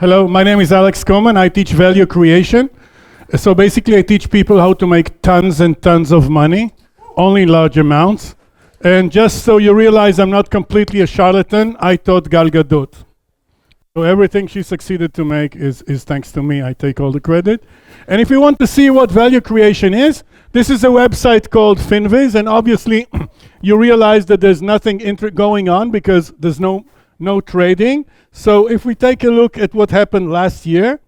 Hello, my name is Alex Coman. I teach value creation. So basically, I teach people how to make tons and tons of money, only in large amounts. And just so you realize I'm not completely a charlatan, I taught Gal Gadot. So everything she succeeded to make is thanks to me. I take all the credit. And if you want to see what value creation is, this is a website called Finviz, and obviously you realize that there's nothing going on because there's no trading. So if we take a look at what happened last year,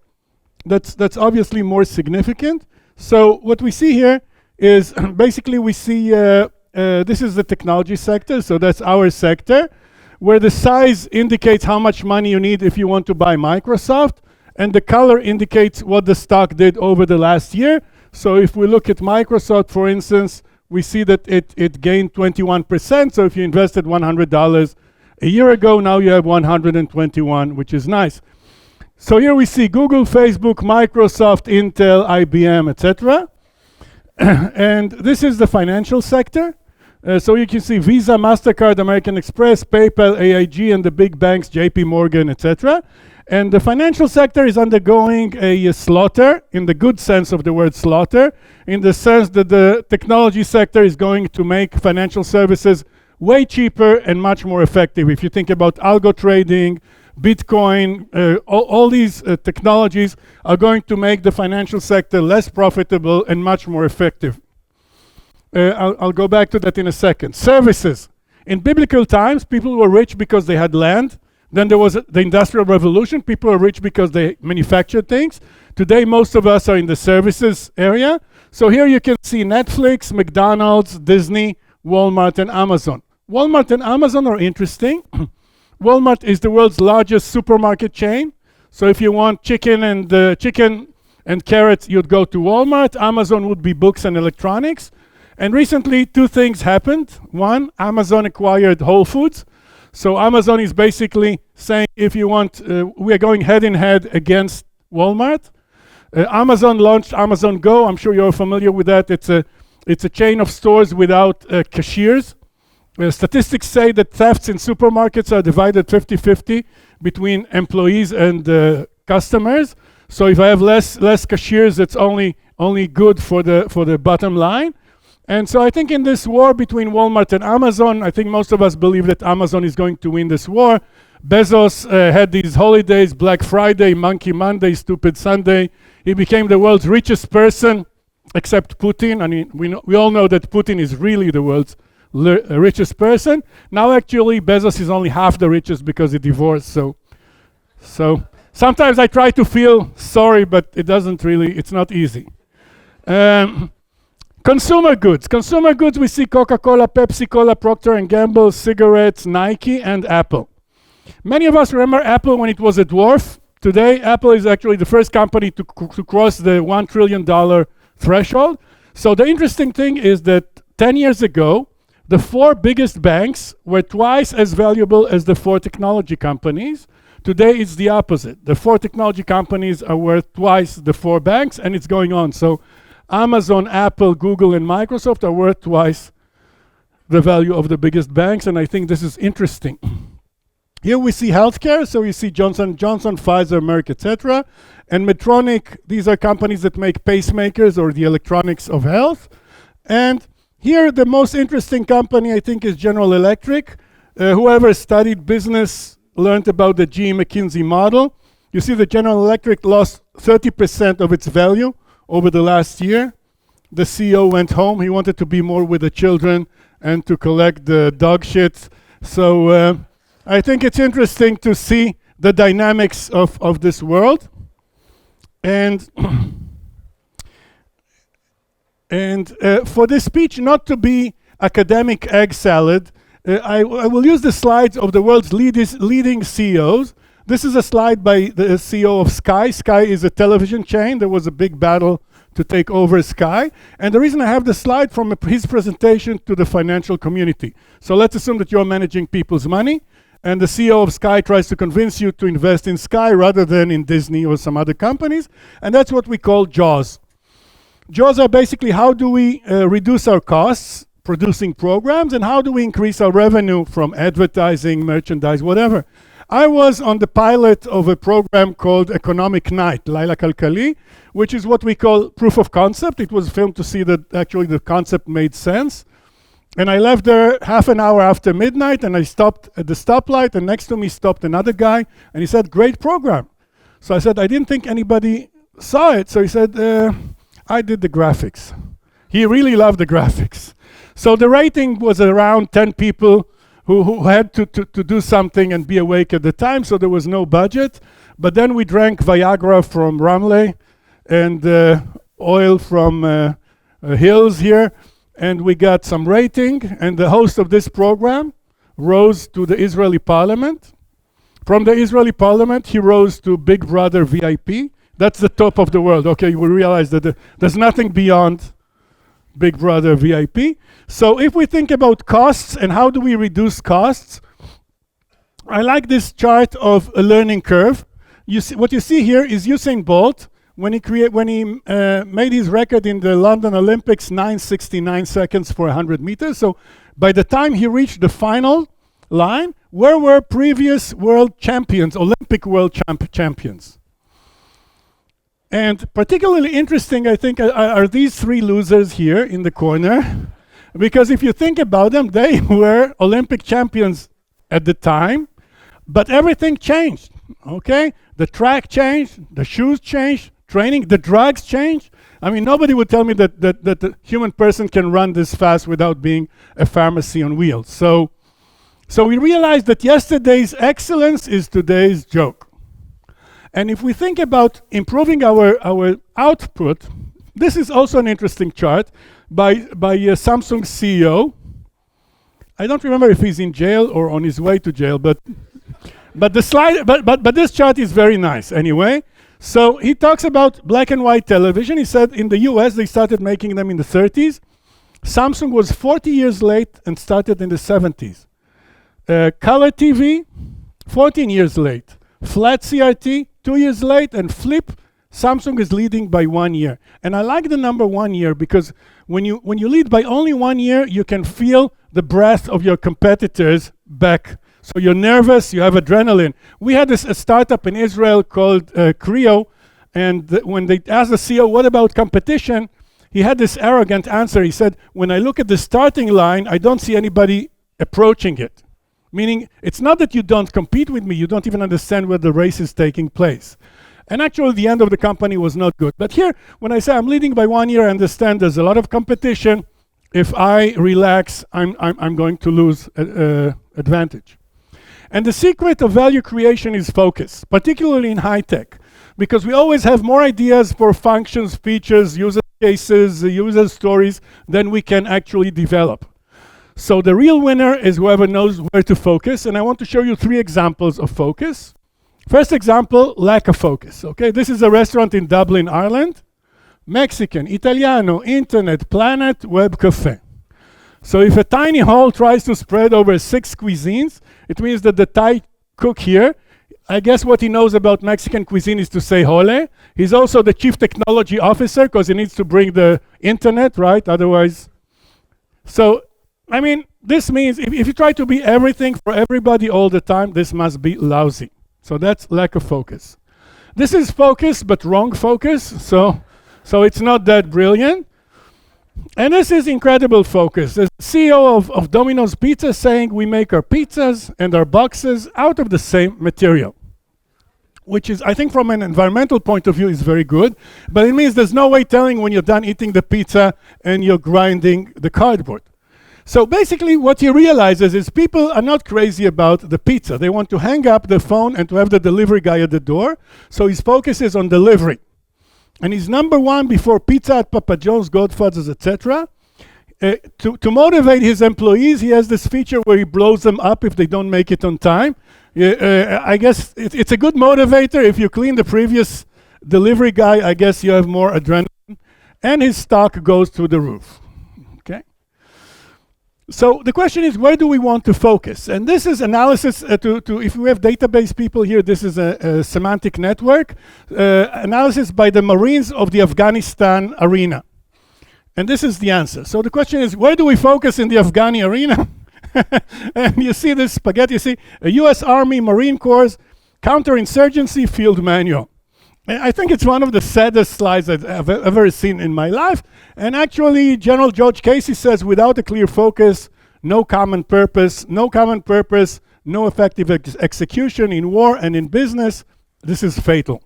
that's obviously more significant. So what we see here is basically we see this is the technology sector, so that's our sector, where the size indicates how much money you need if you want to buy Microsoft, and the color indicates what the stock did over the last year. So if we look at Microsoft, for instance, we see that it gained 21%. So if you invested $100 a year ago, now you have 121, which is nice. So here we see Google, Facebook, Microsoft, Intel, IBM, etc. And this is the financial sector. So you can see Visa, MasterCard, American Express, PayPal, AIG, and the big banks, JP Morgan, etc. And the financial sector is undergoing a slaughter, in the good sense of the word slaughter, in the sense that the technology sector is going to make financial services way cheaper and much more effective. If you think about algo trading, Bitcoin, all these technologies are going to make the financial sector less profitable and much more effective. I'll go back to that in a second. Services. In biblical times, people were rich because they had land. Then there was the Industrial Revolution. People are rich because they manufactured things. Today, most of us are in the services area. So here you can see Netflix, McDonald's, Disney, Walmart, and Amazon. Walmart and Amazon are interesting. Walmart is the world's largest supermarket chain. So if you want chicken and carrots, you'd go to Walmart. Amazon would be books and electronics. And recently, two things happened. One, Amazon acquired Whole Foods. So Amazon is basically saying, if you want, we are going head in head against Walmart. Amazon launched Amazon Go. I'm sure you're familiar with that. It's a chain of stores without cashiers. Statistics say that thefts in supermarkets are divided 50-50 between employees and customers. So if I have less cashiers, it's only good for the bottom line. And so I think in this war between Walmart and Amazon, I think most of us believe that Amazon is going to win this war. Bezos had these holidays, Black Friday, Monkey Monday, Stupid Sunday. He became the world's richest person, except Putin. I mean, we all know that Putin is really the world's richest person. Now actually Bezos is only half the richest because he divorced. So sometimes I try to feel sorry, but it's not easy. Consumer goods, we see Coca-Cola, Pepsi-Cola, Procter & Gamble, cigarettes, Nike, and Apple. Many of us remember Apple when it was a dwarf. Today, Apple is actually the first company to cross the $1 trillion threshold. So the interesting thing is that 10 years ago, the 4 biggest banks were twice as valuable as the 4 technology companies. Today, it's the opposite. The 4 technology companies are worth twice the 4 banks, and it's going on. So Amazon, Apple, Google, and Microsoft are worth twice the value of the biggest banks, and I think this is interesting. Here we see healthcare, so you see Johnson & Johnson, Pfizer, Merck, etc. And Medtronic, these are companies that make pacemakers or the electronics of health. And here the most interesting company, I think, is General Electric. Whoever studied business learned about the GE McKinsey model. You see that General Electric lost 30% of its value over the last year. The CEO went home. He wanted to be more with the children and to collect the dog shit. So I think it's interesting to see the dynamics of this world. And for this speech not to be academic egg salad, I will use the slides of the world's leading CEOs. This is a slide by the CEO of Sky. Sky is a television chain. There was a big battle to take over Sky. And the reason I have the slide from his presentation to the financial community. So let's assume that you're managing people's money, and the CEO of Sky tries to convince you to invest in Sky rather than in Disney or some other companies. And that's what we call JAWS. JAWS are basically how do we reduce our costs producing programs, and how do we increase our revenue from advertising, merchandise, whatever. I was on the pilot of a program called Economic Night, Laila Kalkali, which is what we call proof of concept. It was filmed to see that actually the concept made sense. And I left there half an hour after midnight, and I stopped at the stoplight, and next to me stopped another guy, and he said, "Great program." So I said, "I didn't think anybody saw it." So he said, "I did the graphics." He really loved the graphics. So the rating was around 10 people who had to do something and be awake at the time, so there was no budget. But then we drank Viagra from Ramleh and oil from hills here, and we got some rating, and the host of this program rose to the Israeli parliament. From the Israeli parliament, he rose to Big Brother VIP. That's the top of the world. Okay, we realize that there's nothing beyond Big Brother VIP. So if we think about costs and how do we reduce costs, I like this chart of a learning curve. You see, what you see here is Usain Bolt when he made his record in the London Olympics, 9:69 seconds for 100 meters. So by the time he reached the final line, where were previous world champions, Olympic world champions? And particularly interesting, I think, are these three losers here in the corner. Because if you think about them, they were Olympic champions at the time, but everything changed, okay? The track changed, the shoes changed, training, the drugs changed. I mean, nobody would tell me that the human person can run this fast without being a pharmacy on wheels. So we realized that yesterday's excellence is today's joke. And if we think about improving our output, this is also an interesting chart by Samsung's CEO. I don't remember if he's in jail or on his way to jail, but this chart is very nice anyway. So he talks about black and white television. He said in the US they started making them in the 30s. Samsung was 40 years late and started in the 70s. Color TV, 14 years late. Flat CRT, 2 years late, and flip, Samsung is leading by 1 year. And I like the number 1 year because when you lead by only 1 year, you can feel the breath of your competitors back. So you're nervous, you have adrenaline. We had a startup in Israel called Creo, and when they asked the CEO, what about competition? He had this arrogant answer. He said, when I look at the starting line, I don't see anybody approaching it. Meaning, it's not that you don't compete with me, you don't even understand where the race is taking place. And actually, the end of the company was not good. But here, when I say I'm leading by 1 year, I understand there's a lot of competition. If I relax, I'm going to lose advantage. And the secret of value creation is focus, particularly in high tech, because we always have more ideas for functions, features, user cases, user stories than we can actually develop. So the real winner is whoever knows where to focus, and I want to show you 3 examples of focus. First example, lack of focus. Okay, this is a restaurant in Dublin, Ireland. Mexican, Italiano, Internet, Planet, Web Cafe. So if a tiny hall tries to spread over 6 cuisines, it means that the Thai cook here, I guess what he knows about Mexican cuisine is to say hole. He's also the chief technology officer because he needs to bring the internet, right? Otherwise. So, I mean, this means if you try to be everything for everybody all the time, this must be lousy. So that's lack of focus. This is focus, but wrong focus. So it's not that brilliant. And this is incredible focus. The CEO of Domino's Pizza saying we make our pizzas and our boxes out of the same material, which is, I think from an environmental point of view, is very good, but it means there's no way telling when you're done eating the pizza and you're grinding the cardboard. So basically what he realizes is people are not crazy about the pizza. They want to hang up the phone and to have the delivery guy at the door. So his focus is on delivery. And he's number 1 before Pizza Hut, Papa John's, Godfather's, etc. To motivate his employees, he has this feature where he blows them up if they don't make it on time. I guess it's a good motivator. If you clean the previous delivery guy, I guess you have more adrenaline. And his stock goes through the roof. Okay. So the question is, where do we want to focus? And this is analysis if we have database people here, this is a semantic network. Analysis by the Marines of the Afghanistan arena. And this is the answer. So the question is, where do we focus in the Afghani arena? And you see this spaghetti, you see a US Army Marine Corps counterinsurgency field manual. And I think it's one of the saddest slides I've ever seen in my life. And actually, General George Casey says, without a clear focus, no common purpose, no effective execution in war and in business. This is fatal.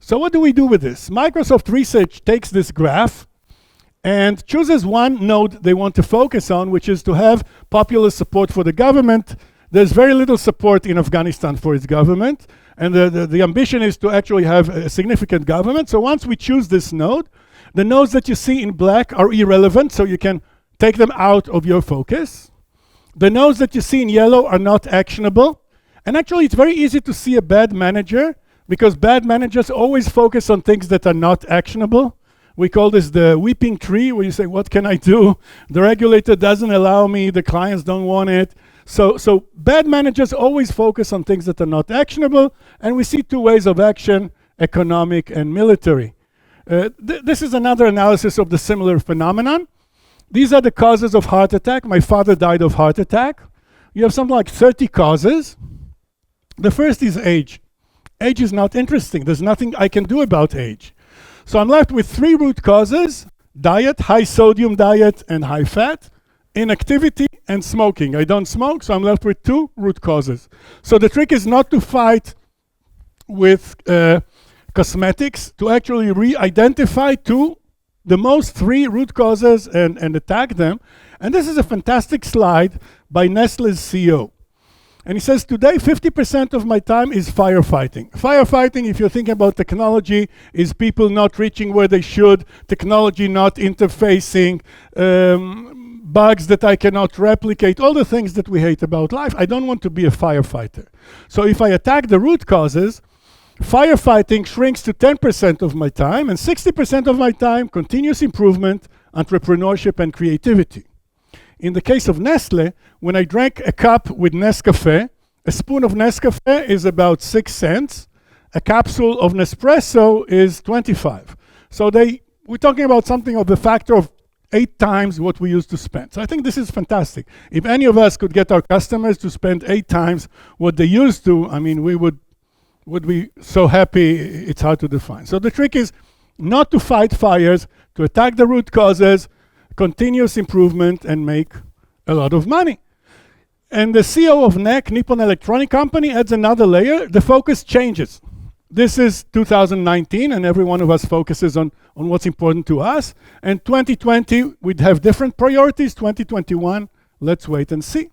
So what do we do with this? Microsoft Research takes this graph and chooses one node they want to focus on, which is to have popular support for the government. There's very little support in Afghanistan for its government, and the ambition is to actually have a significant government. So once we choose this node, the nodes that you see in black are irrelevant, so you can take them out of your focus. The nodes that you see in yellow are not actionable. And actually, it's very easy to see a bad manager, because bad managers always focus on things that are not actionable. We call this the weeping tree, where you say, what can I do? The regulator doesn't allow me, the clients don't want it. So bad managers always focus on things that are not actionable, and we see two ways of action, economic and military. This is another analysis of the similar phenomenon. These are the causes of heart attack. My father died of heart attack. You have something like 30 causes. The first is age. Age is not interesting. There's nothing I can do about age. So I'm left with 3 root causes: diet, high sodium diet and high fat, inactivity, and smoking. I don't smoke, so I'm left with 2 root causes. So the trick is not to fight with cosmetics, to actually re-identify the most 3 root causes and attack them. And this is a fantastic slide by Nestle's CEO. And he says, today 50% of my time is firefighting. Firefighting, if you're thinking about technology, is people not reaching where they should, technology not interfacing, bugs that I cannot replicate, all the things that we hate about life. I don't want to be a firefighter. So if I attack the root causes, firefighting shrinks to 10% of my time, and 60% of my time, continuous improvement, entrepreneurship, and creativity. In the case of Nestle, when I drank a cup with Nescafe, a spoon of Nescafe is about 6 cents. A capsule of Nespresso is 25. So we're talking about something of the factor of 8 times what we used to spend. So I think this is fantastic. If any of us could get our customers to spend 8 times what they used to, I mean, we would be so happy, it's hard to define. So the trick is not to fight fires, to attack the root causes, continuous improvement, and make a lot of money. And the CEO of NEC, Nippon Electronic Company, adds another layer. The focus changes. This is 2019, and every one of us focuses on what's important to us. And 2020, we'd have different priorities. 2021, let's wait and see.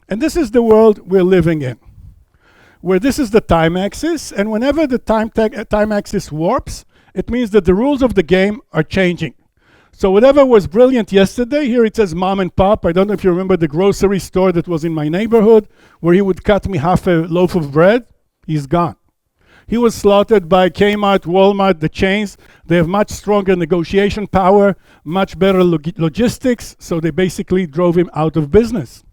And this is the world we're living in, where this is the time axis, and whenever the time axis warps, it means that the rules of the game are changing. So whatever was brilliant yesterday, here it says mom and pop. I don't know if you remember the grocery store that was in my neighborhood, where he would cut me half a loaf of bread. He's gone. He was slaughtered by Kmart, Walmart, the chains. They have much stronger negotiation power, much better logistics, so they basically drove him out of business.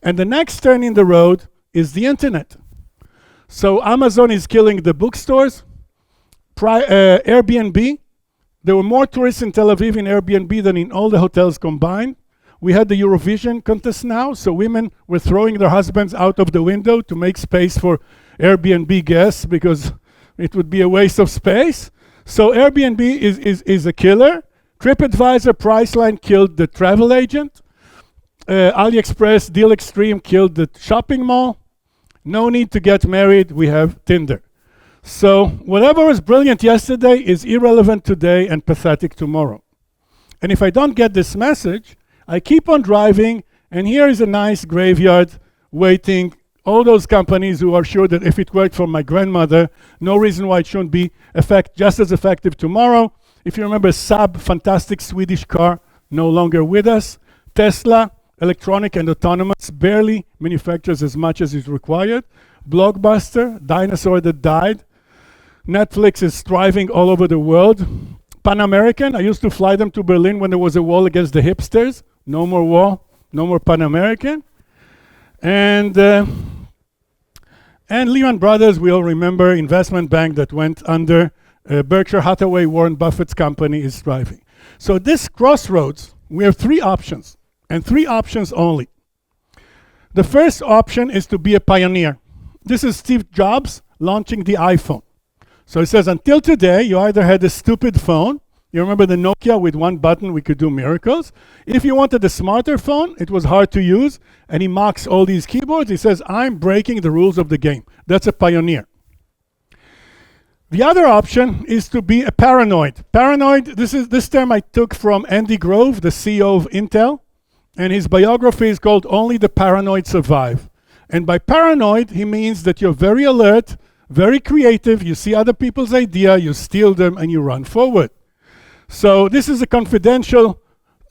And the next turn in the road is the internet. So Amazon is killing the bookstores. Airbnb, there were more tourists in Tel Aviv in Airbnb than in all the hotels combined. We had the Eurovision contest now, so women were throwing their husbands out of the window to make space for Airbnb guests, because it would be a waste of space. So Airbnb is a killer. TripAdvisor, Priceline killed the travel agent. AliExpress, Deal Extreme killed the shopping mall. No need to get married, we have Tinder. So whatever was brilliant yesterday is irrelevant today and pathetic tomorrow. And if I don't get this message, I keep on driving, and here is a nice graveyard waiting. All those companies who are sure that if it worked for my grandmother, no reason why it shouldn't be just as effective tomorrow. If you remember Saab, fantastic Swedish car, no longer with us. Tesla, electronic and autonomous, barely manufactures as much as is required. Blockbuster, dinosaur that died. Netflix is thriving all over the world. Pan American, I used to fly them to Berlin when there was a wall against the hipsters. No more wall, no more Pan American. And Lehman Brothers, we all remember, investment bank that went under. Berkshire Hathaway, Warren Buffett's company, is thriving. So this crossroads, we have 3 options, and 3 options only. The first option is to be a pioneer. This is Steve Jobs launching the iPhone. So it says, until today, you either had a stupid phone. You remember the Nokia with one button, we could do miracles. If you wanted a smarter phone, it was hard to use. And he mocks all these keyboards. He says, I'm breaking the rules of the game. That's a pioneer. The other option is to be a paranoid. Paranoid, this term I took from Andy Grove, the CEO of Intel. And his biography is called Only the Paranoid Survive. And by paranoid, he means that you're very alert, very creative, you see other people's idea, you steal them, and you run forward. So this is a confidential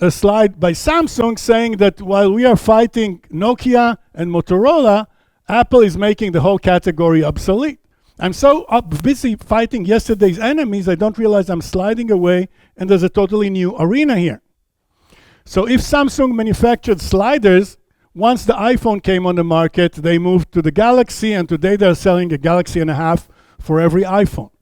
slide by Samsung saying that while we are fighting Nokia and Motorola, Apple is making the whole category obsolete. I'm so busy fighting yesterday's enemies, I don't realize I'm sliding away, and there's a totally new arena here. So if Samsung manufactured sliders, once the iPhone came on the market, they moved to the Galaxy, and today they're selling a Galaxy and a half for every iPhone.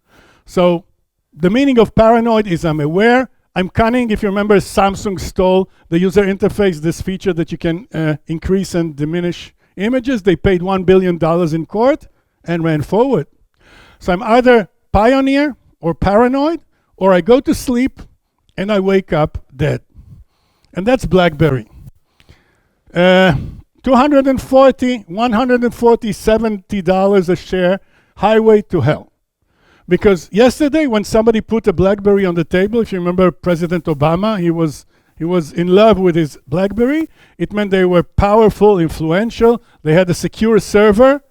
So the meaning of paranoid is I'm aware, I'm cunning. If you remember, Samsung stole the user interface, this feature that you can increase and diminish images. They paid $1 billion in court and ran forward. So I'm either pioneer or paranoid, or I go to sleep and I wake up dead. And that's BlackBerry. 240, 140, $70 a share, highway to hell. Because yesterday when somebody put a BlackBerry on the table, if you remember President Obama, he was in love with his BlackBerry. It meant they were powerful, influential. They had a secure server.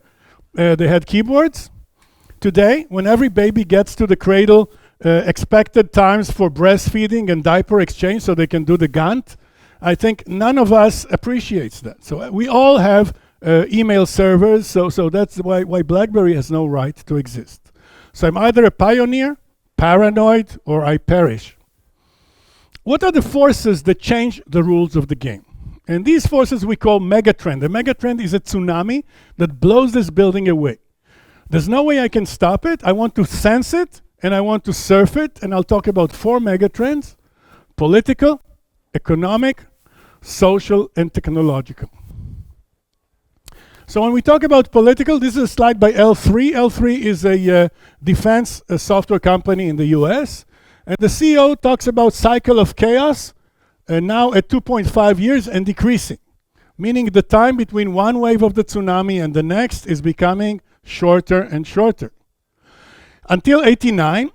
They had keyboards. Today, when every baby gets to the cradle, expected times for breastfeeding and diaper exchange so they can do the Gantt, I think none of us appreciates that. So we all have email servers, so that's why BlackBerry has no right to exist. So I'm either a pioneer, paranoid, or I perish. What are the forces that change the rules of the game? And these forces we call megatrend. A megatrend is a tsunami that blows this building away. There's no way I can stop it. I want to sense it, and I want to surf it, and I'll talk about 4 megatrends: political, economic, social, and technological. So when we talk about political, this is a slide by L3. L3 is a defense software company in the US. And the CEO talks about cycle of chaos, now at 2.5 years and decreasing. Meaning the time between one wave of the tsunami and the next is becoming shorter and shorter. Until '89,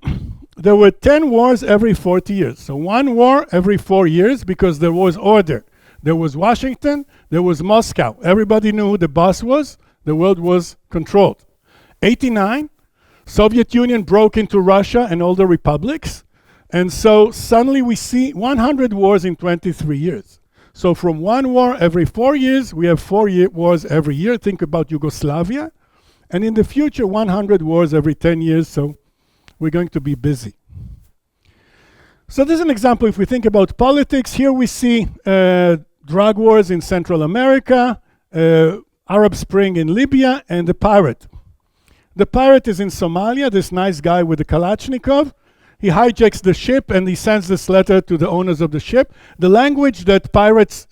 there were 10 wars every 40 years. So 1 war every 4 years because there was order. There was Washington, there was Moscow. Everybody knew who the boss was. The world was controlled. '89, Soviet Union broke into Russia and all the republics. And so suddenly we see 100 wars in 23 years. So from 1 war every 4 years, we have 4 wars every year. Think about Yugoslavia. And in the future, 100 wars every 10 years. So we're going to be busy. So this is an example. If we think about politics, here we see drug wars in Central America, Arab Spring in Libya, and the pirate. The pirate is in Somalia, this nice guy with the Kalashnikov. He hijacks the ship and he sends this letter to the owners of the ship. The language that pirates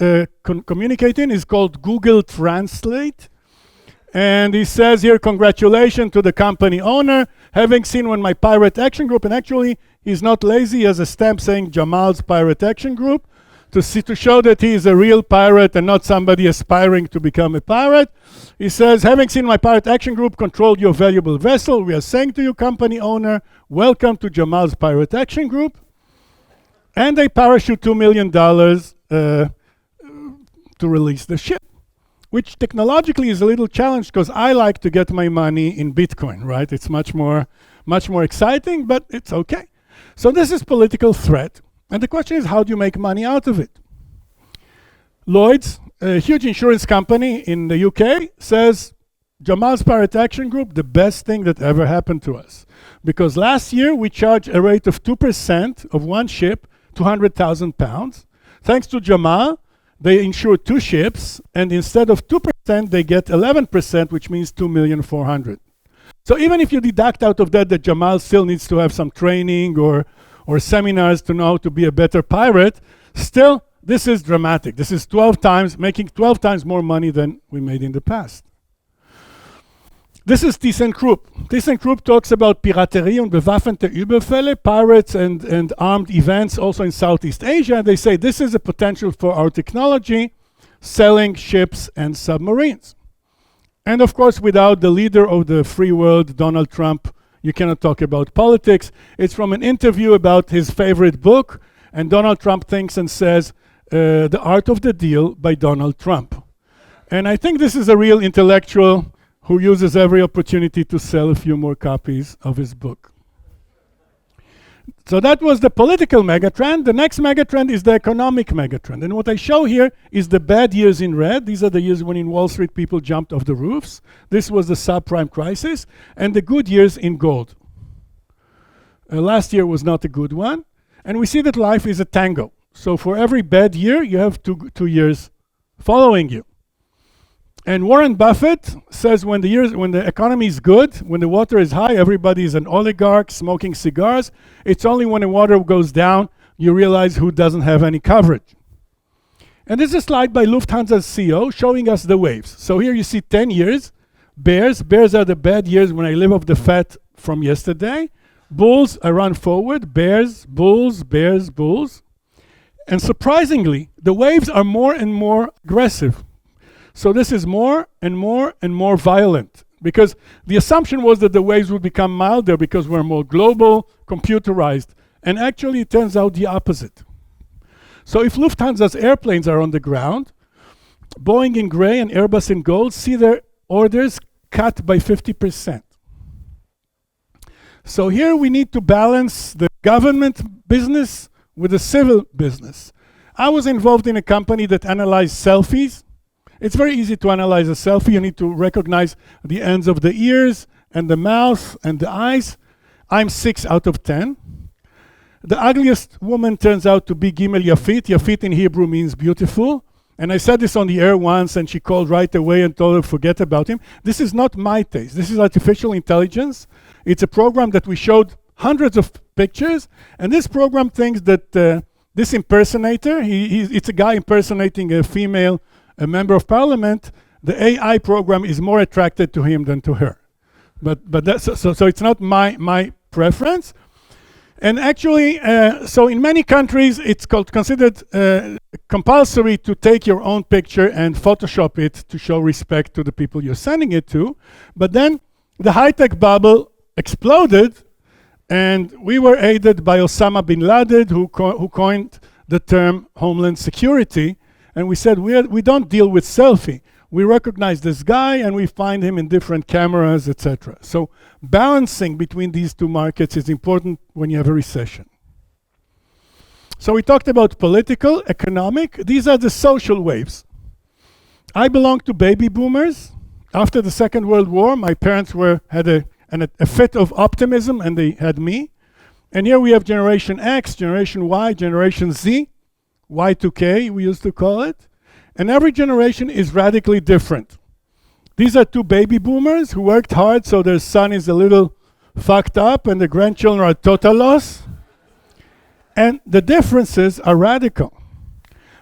communicate in is called Google Translate. And he says here, congratulations to the company owner, having seen when my pirate action group, and actually he's not lazy, he has a stamp saying Jamal's Pirate Action Group, to show that he is a real pirate and not somebody aspiring to become a pirate. He says, having seen my Pirate Action Group control your valuable vessel, we are saying to you, company owner, welcome to Jamal's Pirate Action Group. And they parachute $2 million to release the ship, which technologically is a little challenged because I like to get my money in Bitcoin, right? It's much more exciting, but it's okay. So this is political threat. And the question is, how do you make money out of it? Lloyd's, a huge insurance company in the UK, says, Jamal's Pirate Action Group, the best thing that ever happened to us. Because last year, we charged a rate of 2% of one ship, £200,000. Thanks to Jamal, they insured 2 ships, and instead of 2%, they get 11%, which means $2,400,000. So even if you deduct out of that Jamal still needs to have some training or seminars to know how to be a better pirate, still This is dramatic. This is 12 times, making 12 times more money than we made in the past. This is ThyssenKrupp. ThyssenKrupp talks about Piraterie und bewaffnete Überfälle, pirates and armed events also in Southeast Asia. They say this is a potential for our technology, selling ships and submarines. And of course, without the leader of the free world, Donald Trump, you cannot talk about politics. It's from an interview about his favorite book, and Donald Trump thinks and says, The Art of the Deal by Donald Trump. And I think this is a real intellectual who uses every opportunity to sell a few more copies of his book. So that was the political megatrend. The next megatrend is the economic megatrend. And what I show here is the bad years in red. These are the years when in Wall Street people jumped off the roofs. This was the subprime crisis. And the good years in gold. Last year was not a good one. And we see that life is a tango. So for every bad year, you have two years following you. And Warren Buffett says when the economy is good, when the water is high, everybody is an oligarch smoking cigars. It's only when the water goes down, you realize who doesn't have any coverage. And this is a slide by Lufthansa's CEO showing us the waves. So here you see 10 years, bears. Bears are the bad years when I live off the fat from yesterday. Bulls, I run forward. Bears, bulls, bears, bulls. And surprisingly, the waves are more and more aggressive. So this is more and more and more violent, because the assumption was that the waves would become milder because we're more global, computerized, and actually it turns out the opposite. So if Lufthansa's airplanes are on the ground, Boeing in gray and Airbus in gold see their orders cut by 50%. So here we need to balance the government business with the civil business. I was involved in a company that analyzed selfies. It's very easy to analyze a selfie. You need to recognize the ends of the ears and the mouth and the eyes. I'm 6 out of 10. The ugliest woman turns out to be Gimel Yafit. Yafit in Hebrew means beautiful. And I said this on the air once, and she called right away and told her forget about him. This is not my taste. This is artificial intelligence. It's a program that we showed hundreds of pictures. And this program thinks that this impersonator, it's a guy impersonating a female a member of parliament, the AI program is more attracted to him than to her. But that's, so it's not my preference. And actually, so in many countries, it's considered compulsory to take your own picture and Photoshop it to show respect to the people you're sending it to. But then the high-tech bubble exploded, and we were aided by Osama bin Laden, who coined the term Homeland Security. And we said, we don't deal with selfie. We recognize this guy and we find him in different cameras, etc. So balancing between these two markets is important when you have a recession. So we talked about political, economic. These are the social waves. I belong to baby boomers. After the Second World War, my parents had a fit of optimism, and they had me. And here we have Generation X, Generation Y, Generation Z. Y2K, we used to call it. And every generation is radically different. These are two baby boomers who worked hard, so their son is a little fucked up and the grandchildren are total loss. And the differences are radical.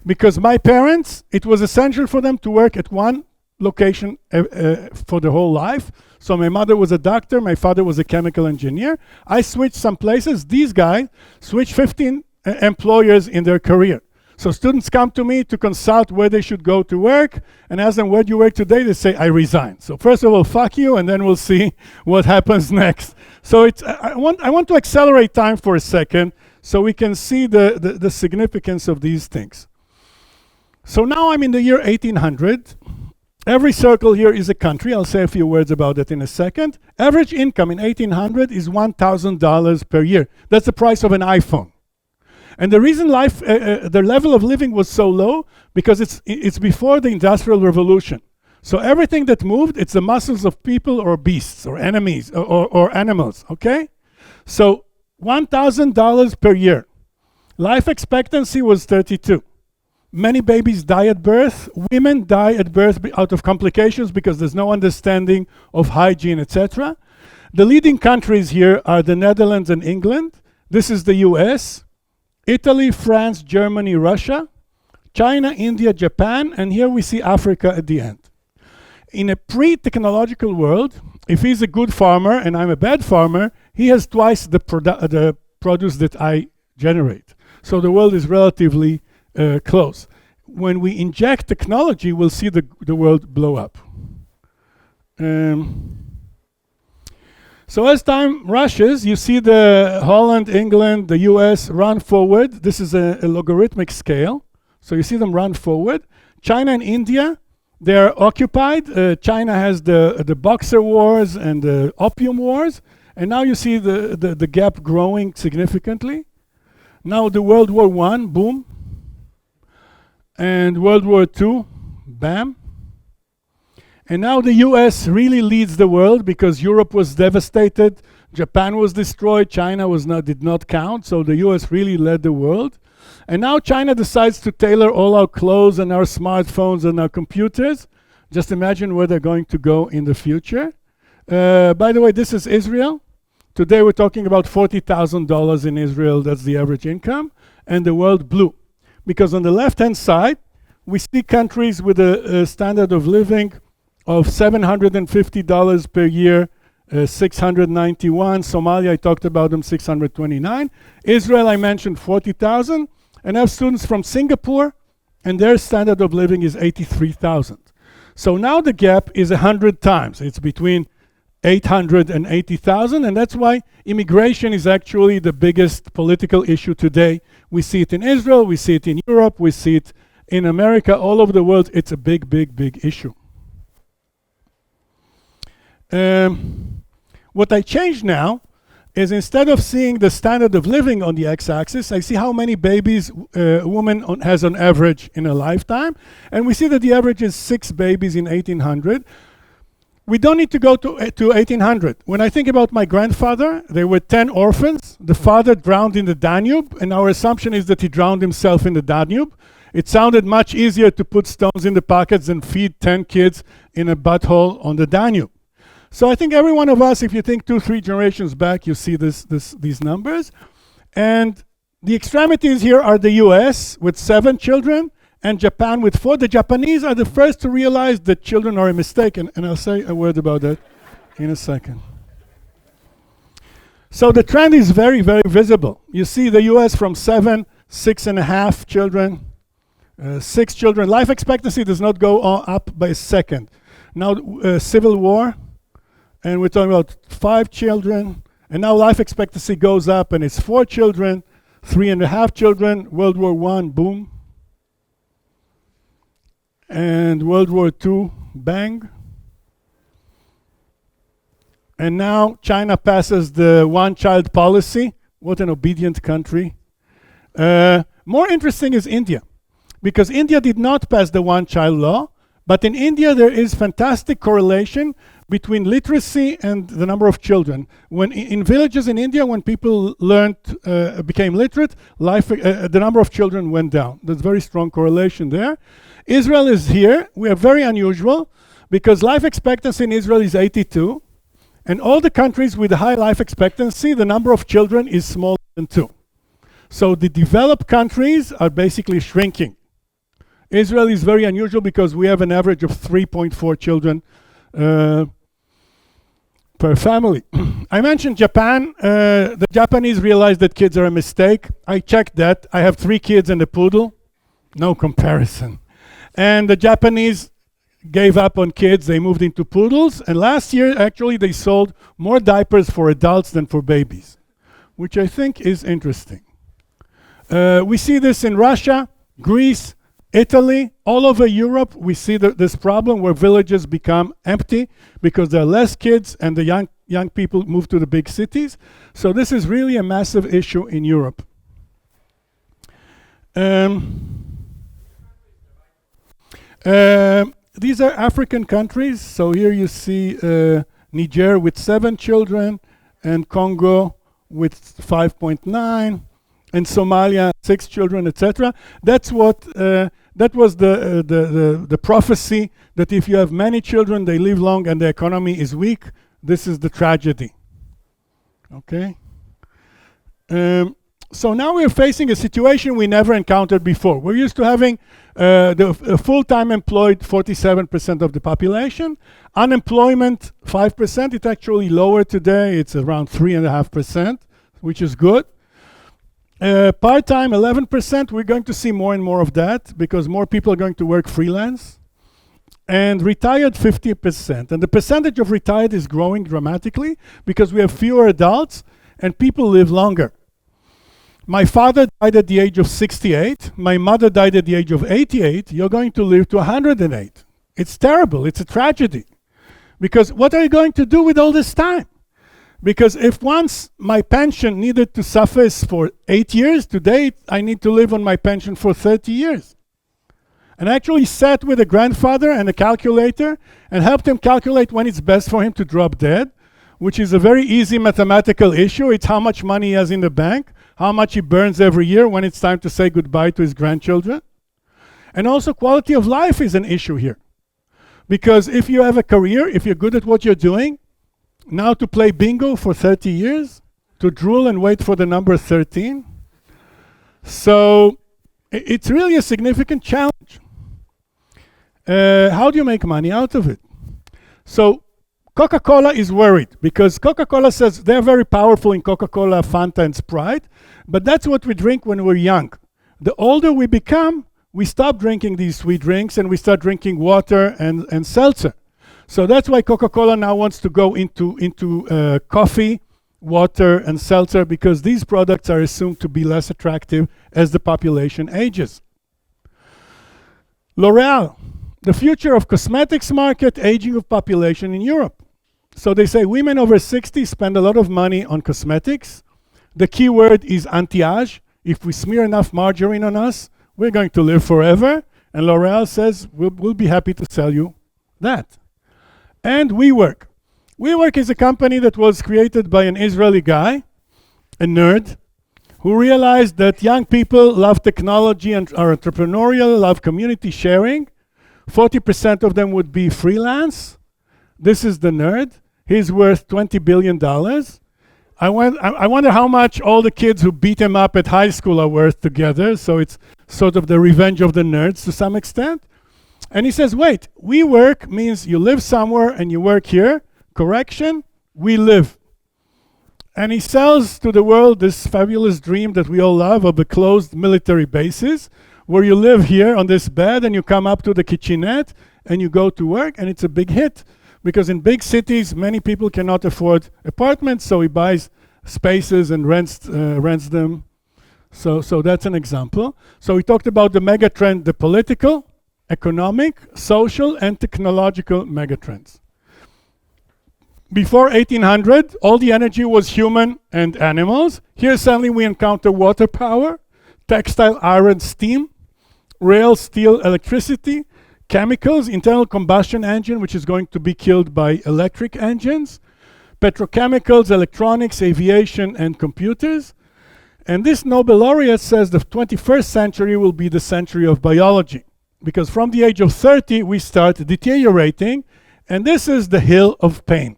Because my parents, it was essential for them to work at one location for the whole life. So my mother was a doctor, my father was a chemical engineer. I switched some places. These guys switched 15 employers in their career. So students come to me to consult where they should go to work, and ask them, where do you work today? They say, I resign. So first of all, fuck you, and then we'll see what happens next. So it's, I want to accelerate time for a second so we can see the significance of these things. So now I'm in the year 1800. Every circle here is a country. I'll say a few words about it in a second. Average income in 1800 is $1,000 per year. That's the price of an iPhone. And the reason the level of living was so low, because it's before the Industrial Revolution. So everything that moved, it's the muscles of people or beasts or enemies or animals, okay? So $1,000 per year. Life expectancy was 32. Many babies die at birth. Women die at birth out of complications because there's no understanding of hygiene, etc. The leading countries here are the Netherlands and England. This is the US. Italy, France, Germany, Russia. China, India, Japan, and here we see Africa at the end. In a pre-technological world, if he's a good farmer and I'm a bad farmer, he has twice the produce that I generate. So the world is relatively close. When we inject technology, we'll see the world blow up. So as time rushes, you see the Holland, England, the US run forward. This is a logarithmic scale. So you see them run forward. China and India, they're occupied. China has the Boxer Wars and the Opium Wars. And now you see the gap growing significantly. Now the World War I, boom. And World War II, bam. And now the US really leads the world because Europe was devastated, Japan was destroyed, China did not count, so the US really led the world. And now China decides to tailor all our clothes and our smartphones and our computers. Just imagine where they're going to go in the future. By the way, this is Israel. Today we're talking about $40,000 in Israel, that's the average income, and the world blew. Because on the left-hand side, we see countries with a standard of living of $750 per year, 691. Somalia, I talked about them, 629. Israel, I mentioned 40,000. And I have students from Singapore, and their standard of living is 83,000. So now the gap is 100 times. It's between 800 and 80,000, and that's why immigration is actually the biggest political issue today. We see it in Israel, we see it in Europe, we see it in America, all over the world. It's a big, big, big issue. What I changed now is instead of seeing the standard of living on the x-axis, I see how many babies a woman has on average in a lifetime. And we see that the average is 6 babies in 1800. We don't need to go to 1800. When I think about my grandfather, there were 10 orphans. The father drowned in the Danube, and our assumption is that he drowned himself in the Danube. It sounded much easier to put stones in the pockets than feed 10 kids in a butthole on the Danube. So I think every one of us, if you think 2-3 generations back, you see these numbers. And the extremities here are the US with 7 children and Japan with 4. The Japanese are the first to realize that children are a mistake, and I'll say a word about that in a second. So the trend is very, very visible. You see the US from 7, 6.5 children, 6 children. Life expectancy does not go up by a second. Now civil war, and we're talking about 5 children, and now life expectancy goes up and it's 4 children, 3.5 children, World War I, boom. And World War II, bang. And now China passes the one-child policy. What an obedient country. More interesting is India, because India did not pass the one-child law, but in India there is fantastic correlation between literacy and the number of children. When in villages in India, when people became literate, the number of children went down. There's very strong correlation there. Israel is here. We are very unusual because life expectancy in Israel is 82, and all the countries with a high life expectancy, the number of children is smaller than 2. So the developed countries are basically shrinking. Israel is very unusual because we have an average of 3.4 children per family. I mentioned Japan. The Japanese realized that kids are a mistake. I checked that. I have 3 kids and a poodle. No comparison. And the Japanese gave up on kids. They moved into poodles. And last year, actually, they sold more diapers for adults than for babies, which I think is interesting. We see this in Russia, Greece, Italy, all over Europe. We see this problem where villages become empty because there are less kids and the young people move to the big cities. So this is really a massive issue in Europe. These are African countries. So here you see Niger with 7 children and Congo with 5.9 and Somalia 6 children, etc. That's what that was the prophecy that if you have many children, they live long and the economy is weak. This is the tragedy. Okay. So now we're facing a situation we never encountered before. We're used to having the full-time employed 47% of the population, unemployment 5%. It's actually lower today. It's around 3.5%, which is good. Part-time 11%. We're going to see more and more of that because more people are going to work freelance. And retired 50%. And the percentage of retired is growing dramatically because we have fewer adults and people live longer. My father died at the age of 68. My mother died at the age of 88. You're going to live to 108. It's terrible. It's a tragedy. Because what are you going to do with all this time? Because if once my pension needed to suffice for 8 years, today I need to live on my pension for 30 years. And I actually sat with a grandfather and a calculator and helped him calculate when it's best for him to drop dead, which is a very easy mathematical issue. It's how much money he has in the bank, how much he burns every year when it's time to say goodbye to his grandchildren. And also quality of life is an issue here. Because if you have a career, if you're good at what you're doing, now to play bingo for 30 years, to drool and wait for the number 13. So it's really a significant challenge. How do you make money out of it? So Coca-Cola is worried because Coca-Cola says they're very powerful in Coca-Cola, Fanta, and Sprite, but that's what we drink when we're young. The older we become, we stop drinking these sweet drinks and we start drinking water and seltzer. So that's why Coca-Cola now wants to go into coffee, water, and seltzer because these products are assumed to be less attractive as the population ages. L'Oreal, the future of cosmetics market, aging of population in Europe. So they say women over 60 spend a lot of money on cosmetics. The key word is anti-age. If we smear enough margarine on us, we're going to live forever. And L'Oreal says, we'll be happy to sell you that. And WeWork. WeWork is a company that was created by an Israeli guy, a nerd, who realized that young people love technology and are entrepreneurial, love community sharing. 40% of them would be freelance. This is the nerd. He's worth $20 billion. I wonder how much all the kids who beat him up at high school are worth together. So it's sort of the revenge of the nerds to some extent. And he says, wait, we work means you live somewhere and you work here. Correction, we live. And he sells to the world this fabulous dream that we all love of a closed military bases, where you live here on this bed and you come up to the kitchenette and you go to work, and it's a big hit. Because in big cities, many people cannot afford apartments, so he buys spaces and rents them. So that's an example. So we talked about the megatrend, the political, economic, social, and technological megatrends. Before 1800, all the energy was human and animals. Here suddenly we encounter water power, textile, iron, steam, rail, steel, electricity, chemicals, internal combustion engine, which is going to be killed by electric engines, petrochemicals, electronics, aviation, and computers. And this Nobel laureate says the 21st century will be the century of biology, because from the age of 30, we start deteriorating, and this is the hill of pain.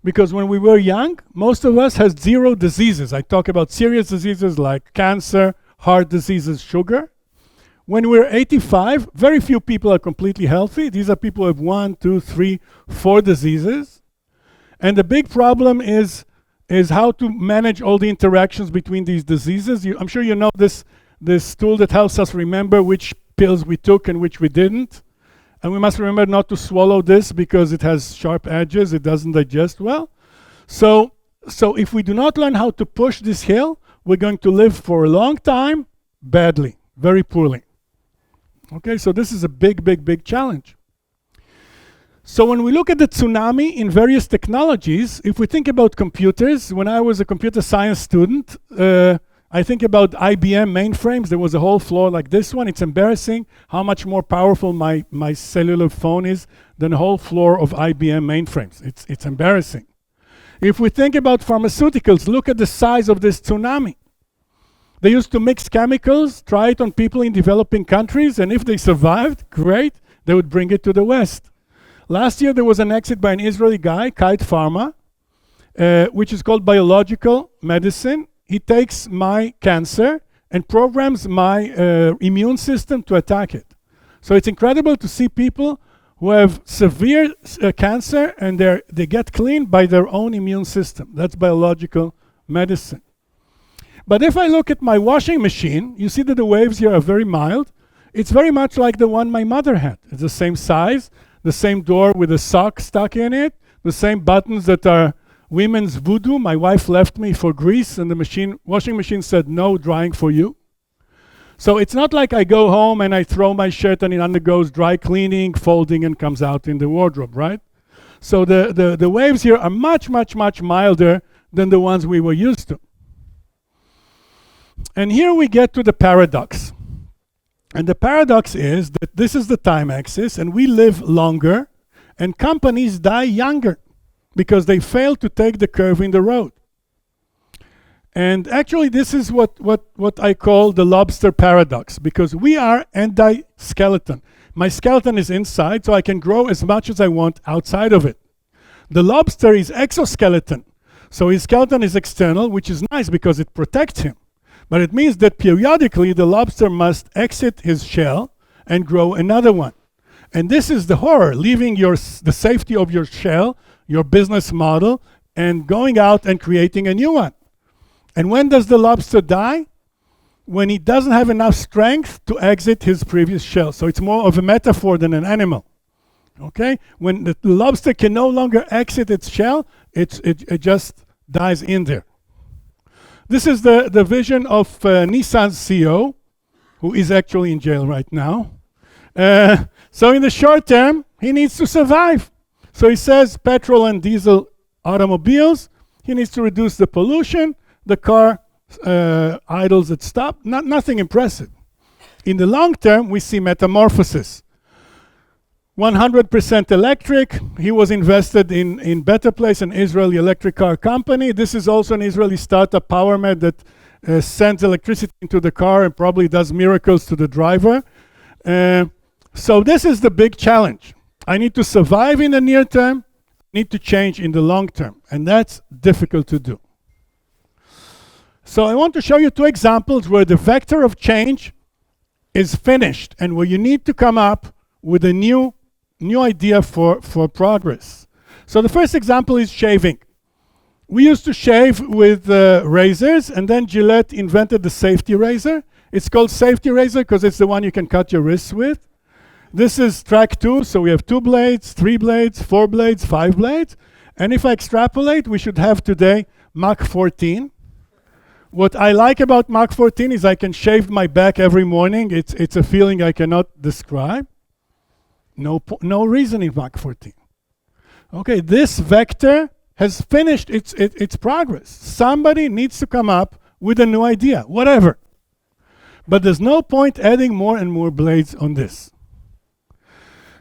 Because when we were young, most of us had 0 diseases. I talk about serious diseases like cancer, heart diseases, sugar. When we're 85, very few people are completely healthy. These are people who have 1, 2, 3, 4 diseases. And the big problem is how to manage all the interactions between these diseases. I'm sure you know this tool that helps us remember which pills we took and which we didn't. And we must remember not to swallow this because it has sharp edges, it doesn't digest well. So if we do not learn how to push this hill, we're going to live for a long time badly, very poorly. Okay, so this is a big, big, big challenge. So when we look at the tsunami in various technologies, if we think about computers, when I was a computer science student, I think about IBM mainframes. There was a whole floor like this one. It's embarrassing how much more powerful my cellular phone is than a whole floor of IBM mainframes. It's embarrassing. If we think about pharmaceuticals, look at the size of this tsunami. They used to mix chemicals, try it on people in developing countries, and if they survived, great, they would bring it to the West. Last year there was an exit by an Israeli guy, Kite Pharma, which is called biological medicine. he takes my cancer and programs my immune system to attack it. So it's incredible to see people who have severe cancer and they get clean by their own immune system. That's biological medicine. But if I look at my washing machine, you see that the waves here are very mild. It's very much like the one my mother had. It's the same size, the same door with a sock stuck in it, the same buttons that are women's voodoo. My wife left me for Greece and the washing machine said, no drying for you. So it's not like I go home and I throw my shirt and it undergoes dry cleaning, folding, and comes out in the wardrobe, right? So the waves here are much, much, much milder than the ones we were used to. And here we get to the paradox. And the paradox is that this is the time axis and we live longer and companies die younger because they fail to take the curve in the road. And actually this is what I call the lobster paradox, because we are anti-skeleton. My skeleton is inside, so I can grow as much as I want outside of it. The lobster is exoskeleton, so his skeleton is external, which is nice because it protects him. But it means that periodically the lobster must exit his shell and grow another one. And this is the horror, leaving the safety of your shell, your business model, and going out and creating a new one. And when does the lobster die? When he doesn't have enough strength to exit his previous shell. So it's more of a metaphor than an animal. Okay? When the lobster can no longer exit its shell, it just dies in there. This is the vision of Nissan's CEO, who is actually in jail right now. So in the short term, he needs to survive. So he says petrol and diesel automobiles, he needs to reduce the pollution, the car idles at stop, nothing impressive. In the long term, we see metamorphosis. 100% electric. He was invested in Better Place, an Israeli electric car company. This is also an Israeli startup, PowerMed, that sends electricity into the car and probably does miracles to the driver. So this is the big challenge. I need to survive in the near term, need to change in the long term, and that's difficult to do. So I want to show you two examples where the vector of change is finished and where you need to come up with a new idea for progress. So the first example is shaving. We used to shave with razors, and then Gillette invented the safety razor. It's called safety razor because it's the one you can cut your wrists with. This is track 2, so we have 2 blades, 3 blades, 4 blades, 5 blades. And if I extrapolate, we should have today Mach 14. What I like about Mach 14 is I can shave my back every morning. It's a feeling I cannot describe. No reason in Mach 14. Okay, this vector has finished its progress. Somebody needs to come up with a new idea, whatever. But there's no point adding more and more blades on this.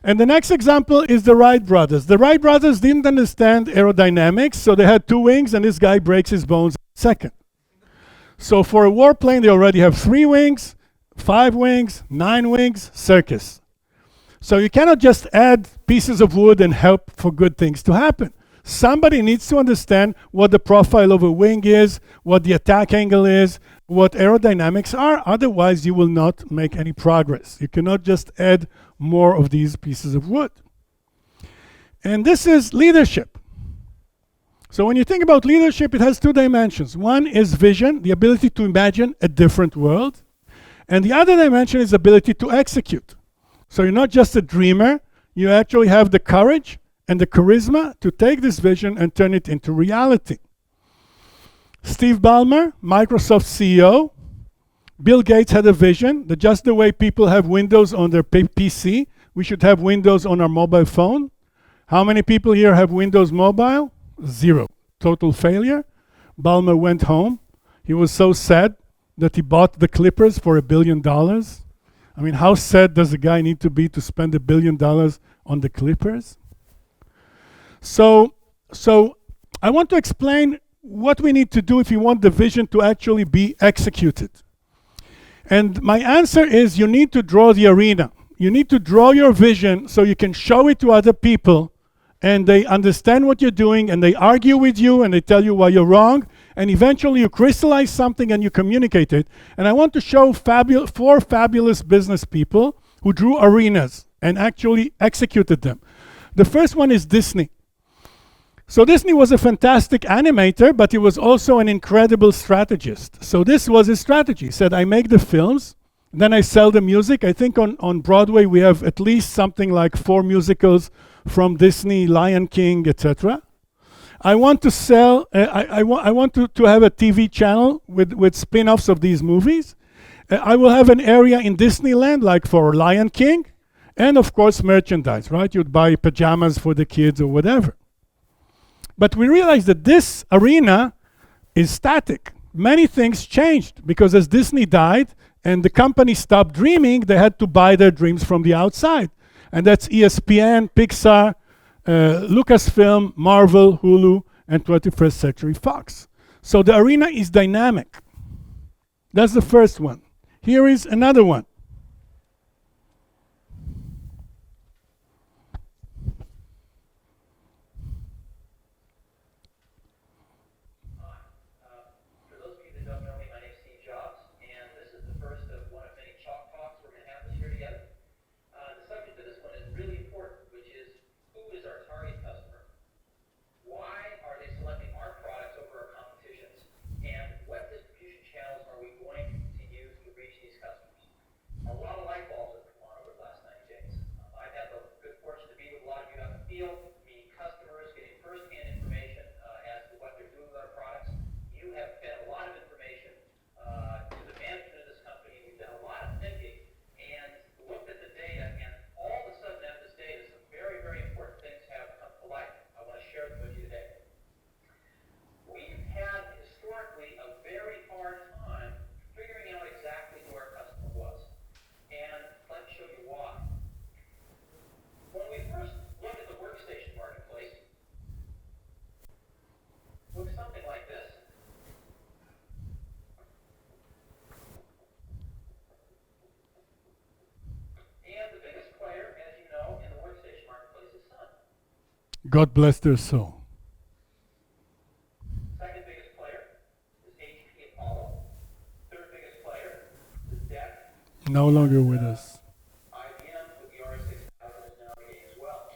And the next example is the Wright brothers. The Wright brothers didn't understand aerodynamics, so they had 2 wings, and this guy breaks his bones in a second. So for a warplane, they already have 3 wings, 5 wings, 9 wings, circus. So you cannot just add pieces of wood and hope for good things to happen. Somebody needs to understand what the profile of a wing is, what the attack angle is, what aerodynamics are. Otherwise, you will not make any progress. You cannot just add more of these pieces of wood. And this is leadership. So when you think about leadership, it has 2 dimensions. One is vision, the ability to imagine a different world. And the other dimension is ability to execute. So you're not just a dreamer, you actually have the courage and the charisma to take this vision and turn it into reality. Steve Ballmer, Microsoft CEO. Bill Gates had a vision that just the way people have Windows on their PC, we should have Windows on our mobile phone. How many people here have Windows Mobile? 0. Total failure. Ballmer went home. He was so sad that he bought the Clippers for $1 billion. I mean, how sad does a guy need to be to spend $1 billion on the Clippers? So I want to explain what we need to do if we want the vision to actually be executed. And my answer is you need to draw the arena. You need to draw your vision so you can show it to other people and they understand what you're doing and they argue with you and they tell you why you're wrong and eventually you crystallize something and you communicate it. And I want to show four fabulous business people who drew arenas and actually executed them. The first one is Disney. So Disney was a fantastic animator, but he was also an incredible strategist. So this was his strategy. He said, I make the films, then I sell the music. I think on Broadway we have at least something like 4 musicals from Disney, Lion King, etc. I want to sell, I want to have a TV channel with spin-offs of these movies. I will have an area in Disneyland, like for Lion King, and of course merchandise, right? You'd buy pajamas for the kids or whatever. But we realized that this arena is static. Many things changed because as Disney died and the company stopped dreaming, they had to buy their dreams from the outside. And that's ESPN, Pixar, Lucasfilm, Marvel, Hulu, and 21st Century Fox. So the arena is dynamic. That's the first one. Here is another one. God bless their soul. Second biggest player is HP Apollo. Third biggest player is DEC. No longer with us. IBM with the R6000 is now a game as well.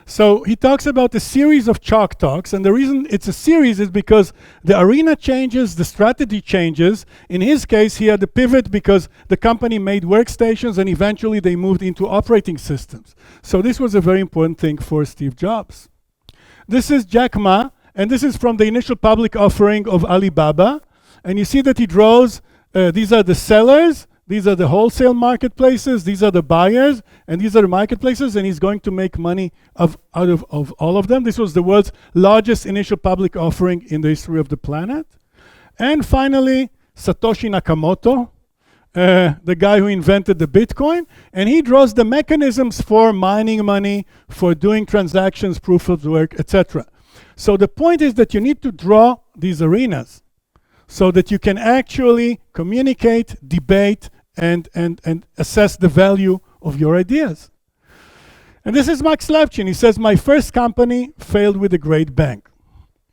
So he talks about a series of chalk talks, and the reason it's a series is because the arena changes, the strategy changes. In his case, he had a pivot because the company made workstations and eventually they moved into operating systems. So this was a very important thing for Steve Jobs. This is Jack Ma, and this is from the initial public offering of Alibaba. And you see that he draws, these are the sellers, these are the wholesale marketplaces, these are the buyers, and these are the marketplaces, and he's going to make money out of all of them. This was the world's largest initial public offering in the history of the planet. And finally, Satoshi Nakamoto, the guy who invented the Bitcoin, and he draws the mechanisms for mining money, for doing transactions, proof of work, etc. So the point is that you need to draw these arenas so that you can actually communicate, debate, and assess the value of your ideas. And this is Max Levchin. He says, my first company failed with a great bang.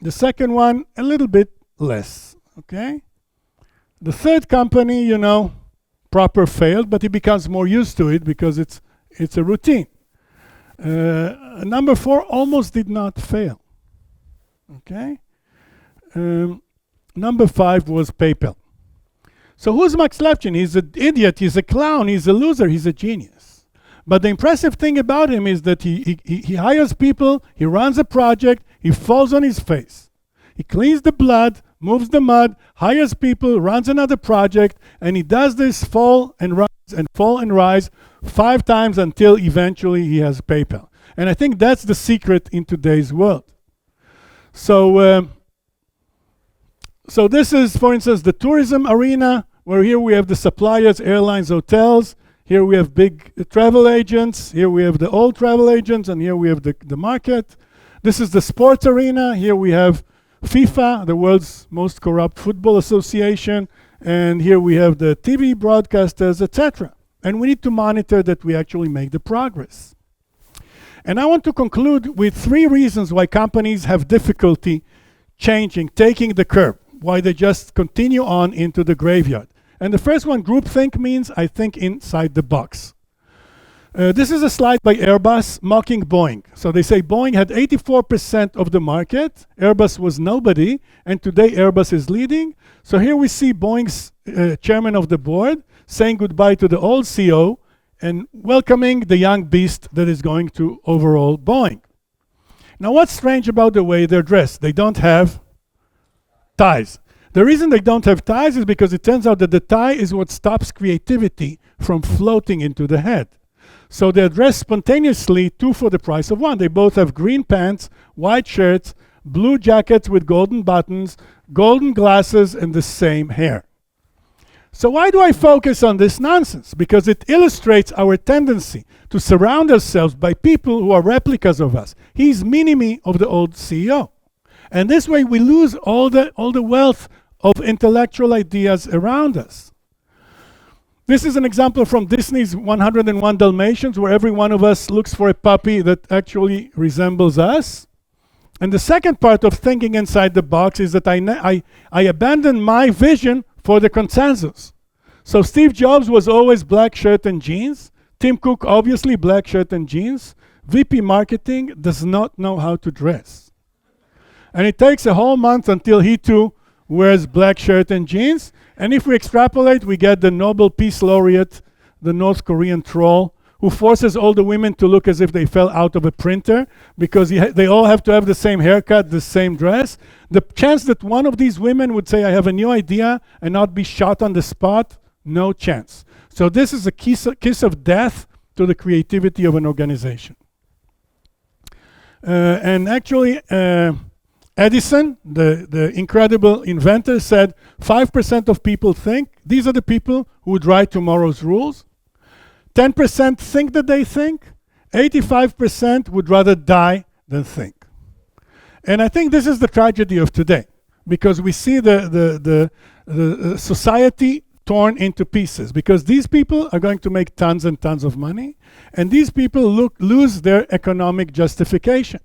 The second one, a little bit less, okay? The third company, you know, proper failed, but he becomes more used to it because it's a routine. Number 4 almost did not fail, okay? Number 5 was PayPal. So who's Max Levchin? He's an idiot, he's a clown, he's a loser, he's a genius. But the impressive thing about him is that he hires people, he runs a project, he falls on his face. He cleans the blood, moves the mud, hires people, runs another project, and he does this fall and rise and fall and rise 5 times until eventually he has PayPal. And I think that's the secret in today's world. So this is, for instance, the tourism arena, where here we have the suppliers, airlines, hotels. Here we have big travel agents. Here we have the old travel agents, and here we have the market. This is the sports arena. Here we have FIFA, the world's most corrupt football association. And here we have the TV broadcasters, etc. And we need to monitor that we actually make the progress. And I want to conclude with 3 reasons why companies have difficulty changing, taking the curb, why they just continue on into the graveyard. And the first one, groupthink, means I think inside the box. This is a slide by Airbus mocking Boeing. So they say Boeing had 84% of the market, Airbus was nobody, and today Airbus is leading. So here we see Boeing's chairman of the board saying goodbye to the old CEO and welcoming the young beast that is going to overhaul Boeing. Now what's strange about the way they're dressed? They don't have ties. The reason they don't have ties is because it turns out that the tie is what stops creativity from floating into the head. So they're dressed spontaneously, 2 for the price of 1. They both have green pants, white shirts, blue jackets with golden buttons, golden glasses, and the same hair. So why do I focus on this nonsense? Because it illustrates our tendency to surround ourselves by people who are replicas of us. He's mini-me of the old CEO. And this way we lose all the wealth of intellectual ideas around us. This is an example from Disney's 101 Dalmatians, where every one of us looks for a puppy that actually resembles us. And the second part of thinking inside the box is that I abandon my vision for the consensus. So Steve Jobs was always black shirt and jeans. Tim Cook, obviously black shirt and jeans. VP Marketing does not know how to dress. And it takes a whole month until he too wears black shirt and jeans. And if we extrapolate, we get the Nobel Peace Laureate, the North Korean troll, who forces all the women to look as if they fell out of a printer because they all have to have the same haircut, the same dress. The chance that one of these women would say, I have a new idea, and not be shot on the spot, no chance. So this is a kiss of death to the creativity of an organization. And actually, Edison, the incredible inventor, said 5% of people think. These are the people who would write tomorrow's rules. 10% think that they think. 85% would rather die than think. And I think this is the tragedy of today, because we see the society torn into pieces, because these people are going to make tons and tons of money, and these people lose their economic justification.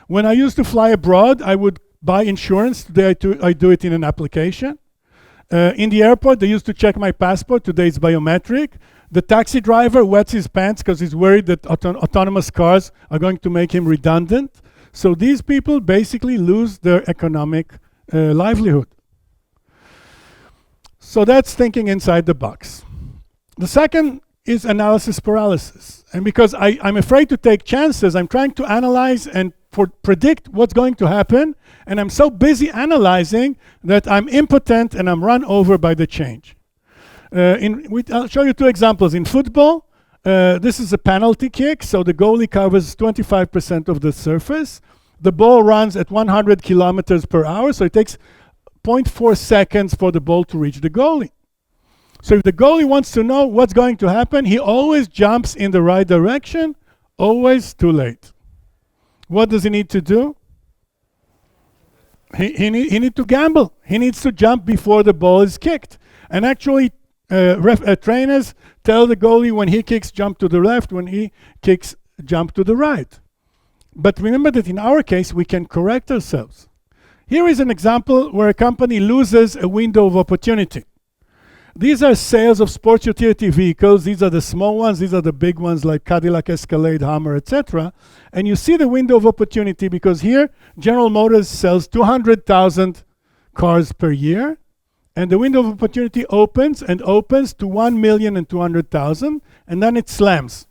When I used to fly abroad, I would buy insurance. Today I do it in an application. In the airport, they used to check my passport. Today it's biometric. The taxi driver wets his pants because he's worried that autonomous cars are going to make him redundant. So these people basically lose their economic livelihood. So that's thinking inside the box. The second is analysis paralysis. And because I'm afraid to take chances, I'm trying to analyze and predict what's going to happen, and I'm so busy analyzing that I'm impotent and I'm run over by the change. I'll show you 2 examples. In football, this is a penalty kick, so the goalie covers 25% of the surface. The ball runs at 100 kilometers per hour, so it takes 0.4 seconds for the ball to reach the goalie. So if the goalie wants to know what's going to happen, he always jumps in the right direction, always too late. What does he need to do? He needs to gamble. He needs to jump before the ball is kicked. And actually, trainers tell the goalie when he kicks, jump to the left. When he kicks, jump to the right. But remember that in our case, we can correct ourselves. Here is an example where a company loses a window of opportunity. These are sales of sports utility vehicles. These are the small ones. These are the big ones like Cadillac, Escalade, Hummer, etc. And you see the window of opportunity because here General Motors sells 200,000 cars per year. And the window of opportunity opens and opens to 1,200,000, and then it slams.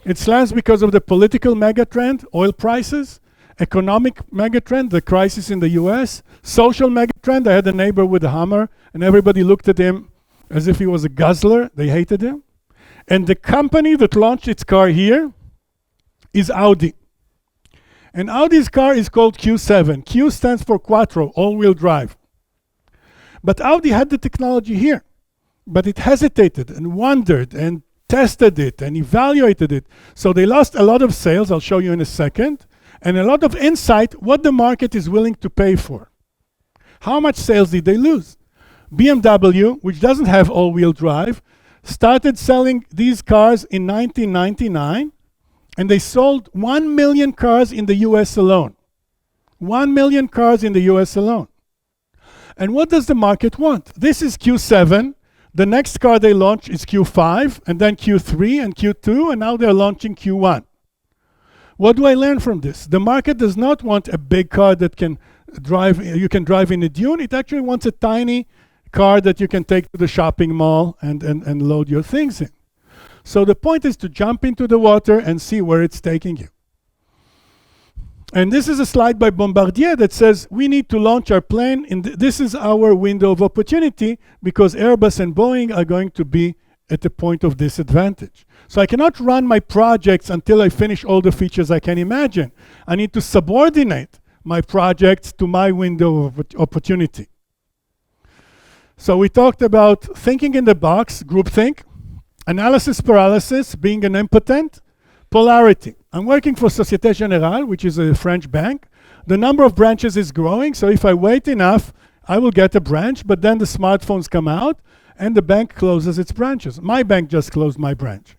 It slams because of the political megatrend, oil prices, economic megatrend, the crisis in the US, social megatrend. I had a neighbor with a Hummer, and everybody looked at him as if he was a guzzler. They hated him. And the company that launched its car here is Audi. And Audi's car is called Q7. Q stands for Quattro, all-wheel drive. But Audi had the technology here. But it hesitated and wondered and tested it and evaluated it. So they lost a lot of sales, I'll show you in a second, and a lot of insight what the market is willing to pay for. How much sales did they lose? BMW, which doesn't have all-wheel drive, started selling these cars in 1999, and they sold 1 million cars in the US alone. 1 million cars in the US alone. And what does the market want? This is Q7. The next car they launch is Q5, and then Q3 and Q2, and now they're launching Q1. What do I learn from this? The market does not want a big car that you can drive in a dune. It actually wants a tiny car that you can take to the shopping mall and load your things in. So the point is to jump into the water and see where it's taking you. And this is a slide by Bombardier that says we need to launch our plane. This is our window of opportunity because Airbus and Boeing are going to be at a point of disadvantage. So I cannot run my projects until I finish all the features I can imagine. I need to subordinate my projects to my window of opportunity. So we talked about thinking in the box, groupthink, analysis paralysis, being an impotent, polarity. I'm working for Société Générale, which is a French bank. The number of branches is growing, so if I wait enough, I will get a branch, but then the smartphones come out and the bank closes its branches. My bank just closed my branch.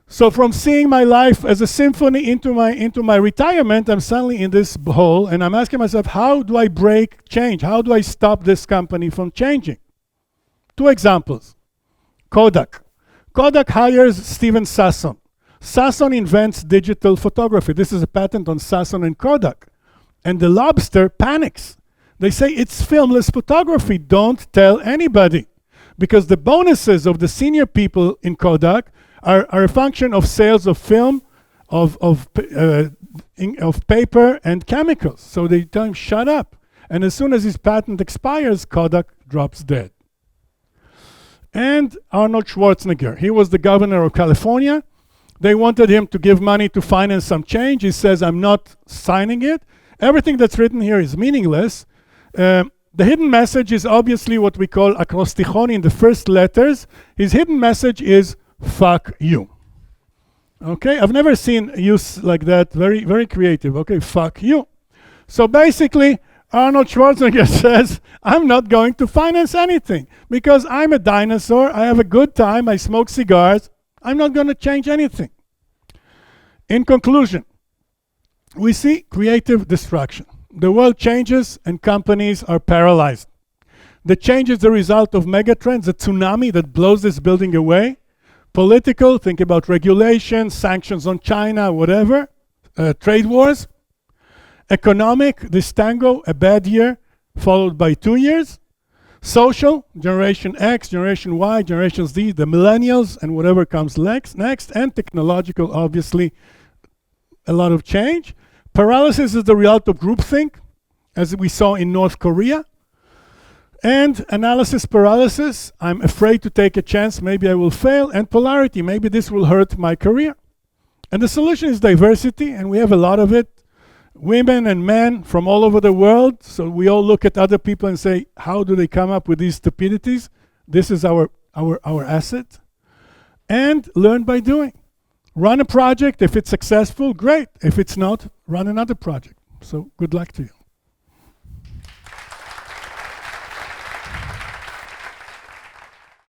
So from seeing my life as a symphony into my retirement, I'm suddenly in this hole, and I'm asking myself, how do I break change? How do I stop this company from changing? 2 examples. Kodak. Kodak hires Steven Sasson. Sasson invents digital photography. This is a patent on Sasson and Kodak. And the lobster panics. They say, it's filmless photography. Don't tell anybody. Because the bonuses of the senior people in Kodak are a function of sales of film, of paper and chemicals. So they tell him, shut up. And as soon as his patent expires, Kodak drops dead. And Arnold Schwarzenegger. He was the governor of California. They wanted him to give money to finance some change. He says, I'm not signing it. Everything that's written here is meaningless. The hidden message is obviously what we call acrostichon in the first letters. His hidden message is, fuck you. Okay, I've never seen use like that, very, very creative. Okay, fuck you. So basically, Arnold Schwarzenegger says, I'm not going to finance anything because I'm a dinosaur, I have a good time, I smoke cigars, I'm not going to change anything. In conclusion, we see creative destruction. The world changes and companies are paralyzed. The change is the result of megatrends, a tsunami that blows this building away. Political, think about regulation, sanctions on China, whatever, trade wars. Economic, this tango, a bad year, followed by 2 years. Social, Generation X, Generation Y, Generation Z, the millennials, and whatever comes next. And technological, obviously, a lot of change. Paralysis is the result of groupthink, as we saw in North Korea. And analysis paralysis, I'm afraid to take a chance, maybe I will fail. And polarity, maybe this will hurt my career. And the solution is diversity, and we have a lot of it. Women and men from all over the world, so we all look at other people and say, how do they come up with these stupidities? This is our asset. And learn by doing. Run a project, if it's successful, great. If it's not, run another project. So good luck to you.